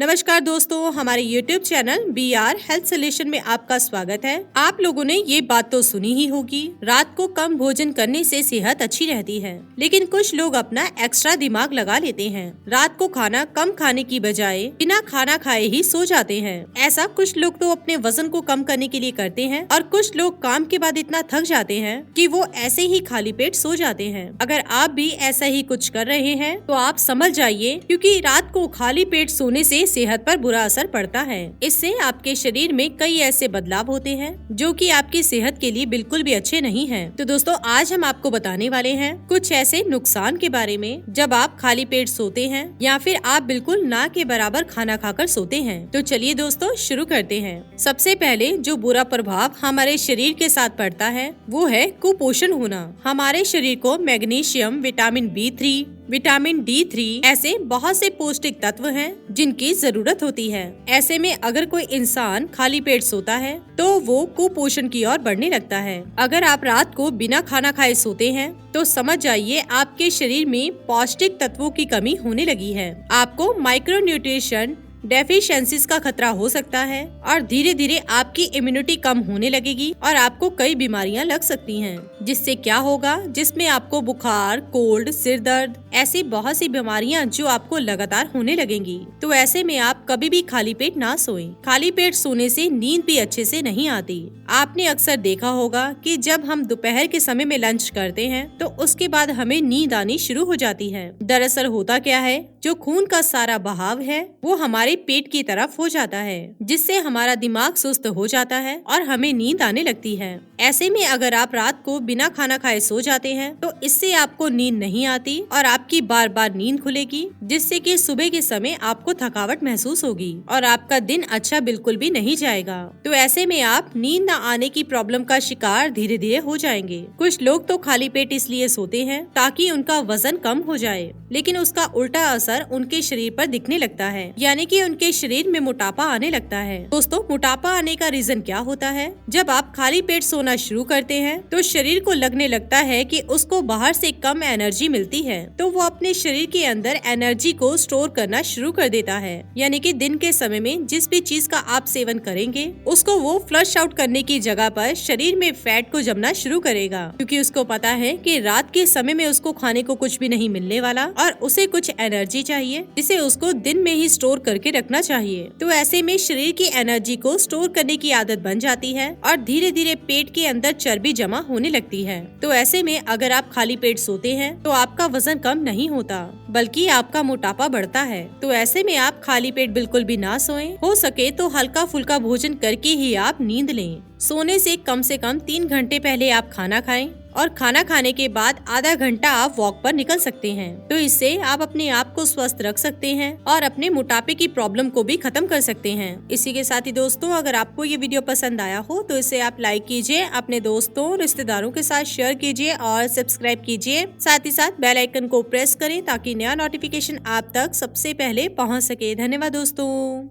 नमस्कार दोस्तों, हमारे YouTube channel BR health solution में आपका स्वागत है। आप लोगों ने ये बात तो सुनी ही होगी, रात को कम भोजन करने से सेहत अच्छी रहती है। लेकिन कुछ लोग अपना एक्स्ट्रा दिमाग लगा लेते हैं, रात को खाना कम खाने की बजाय बिना खाना खाए ही सो जाते हैं। ऐसा कुछ लोग तो अपने वजन को कम करने के लिए करते हैं और कुछ लोग काम के बाद इतना थक जाते हैं कि वो ऐसे ही खाली पेट सो जाते हैं। अगर आप भी ऐसा ही कुछ कर रहे हैं तो आप समझ जाइए, क्योंकि रात को खाली पेट सोने से सेहत पर बुरा असर पड़ता है। इससे आपके शरीर में कई ऐसे बदलाव होते हैं जो कि आपकी सेहत के लिए बिल्कुल भी अच्छे नहीं हैं। तो दोस्तों, आज हम आपको बताने वाले हैं कुछ ऐसे नुकसान के बारे में जब आप खाली पेट सोते हैं या फिर आप बिल्कुल ना के बराबर खाना खाकर सोते हैं। तो चलिए दोस्तों, शुरू करते हैं। सबसे पहले जो बुरा प्रभाव हमारे शरीर के साथ पड़ता है वो है कुपोषण होना। हमारे शरीर को magnesium, vitamin B3, vitamin D3 ऐसे बहुत से पौष्टिक तत्व हैं जिनकी जरूरत होती है। ऐसे में अगर कोई इंसान खाली पेट सोता है तो वो कुपोषण की ओर बढ़ने लगता है। अगर आप रात को बिना खाना खाए सोते हैं तो समझ जाइए आपके शरीर में पौष्टिक तत्वों की कमी होने लगी है। आपको माइक्रोन्यूट्रिशन डेफिशिएंसीज का खतरा हो सकता है और धीरे धीरे आपकी इम्यूनिटी कम होने लगेगी और आपको कई बीमारियां लग सकती हैं। जिससे क्या होगा, जिसमें आपको बुखार, कोल्ड, सिर दर्द, ऐसी बहुत सी बीमारियां जो आपको लगातार होने लगेंगी। तो ऐसे में आप कभी भी खाली पेट ना सोएं। खाली पेट सोने से नींद भी अच्छे से नहीं आती। आपने अक्सर देखा होगा कि जब हम दोपहर के समय में लंच करते हैं तो उसके बाद हमें नींद आनी शुरू हो जाती है। दरअसल होता क्या है, जो खून का सारा बहाव है वो हमारे पेट की तरफ हो जाता है, जिससे हमारा दिमाग सुस्त हो जाता है और हमें नींद आने लगती है। ऐसे में अगर आप रात को बिना खाना खाए सो जाते हैं तो इससे आपको नींद नहीं आती और आपकी बार बार नींद खुलेगी, जिससे कि सुबह के समय आपको थकावट महसूस होगी और आपका दिन अच्छा बिल्कुल भी नहीं जाएगा। तो ऐसे में आप नींद न आने की प्रॉब्लम का शिकार धीरे धीरे हो जाएंगे। कुछ लोग तो खाली पेट इसलिए सोते हैं ताकि उनका वजन कम हो जाए, लेकिन उसका उल्टा असर उनके शरीर पर दिखने लगता है, यानी कि उनके शरीर में मोटापा आने लगता है। दोस्तों, मोटापा आने का रीजन क्या होता है? जब आप खाली पेट सोना शुरू करते हैं तो शरीर को लगने लगता है कि उसको बाहर से कम एनर्जी मिलती है, तो वो अपने शरीर के अंदर एनर्जी को स्टोर करना शुरू कर देता है। यानी कि दिन के समय में जिस भी चीज का आप सेवन करेंगे उसको वो फ्लश आउट करने की जगह पर शरीर में फैट को जमना शुरू करेगा, क्योंकि उसको पता है कि रात के समय में उसको खाने को कुछ भी नहीं मिलने वाला और उसे कुछ एनर्जी चाहिए जिसे उसको दिन में ही स्टोर करके रखना चाहिए। तो ऐसे में शरीर की एनर्जी को स्टोर करने की आदत बन जाती है और धीरे धीरे पेट के अंदर चर्बी जमा होने लगती है। तो ऐसे में अगर आप खाली पेट सोते हैं तो आपका वजन कम नहीं होता, बल्कि आपका मोटापा बढ़ता है। तो ऐसे में आप खाली पेट बिल्कुल भी ना सोएं। हो सके तो हल्का फुल्का भोजन करके ही आप नींद लें। सोने से कम 3 घंटे पहले आप खाना खाएं और खाना खाने के बाद आधा घंटा आप वॉक पर निकल सकते हैं। तो इससे आप अपने आप को स्वस्थ रख सकते हैं और अपने मोटापे की प्रॉब्लम को भी खत्म कर सकते हैं। इसी के साथ ही दोस्तों, अगर आपको ये वीडियो पसंद आया हो तो इसे आप लाइक कीजिए, अपने दोस्तों रिश्तेदारों के साथ शेयर कीजिए और सब्सक्राइब कीजिए। साथ ही साथ बेल आइकन को प्रेस करें ताकि नया नोटिफिकेशन आप तक सबसे पहले पहुँच सके। धन्यवाद दोस्तों।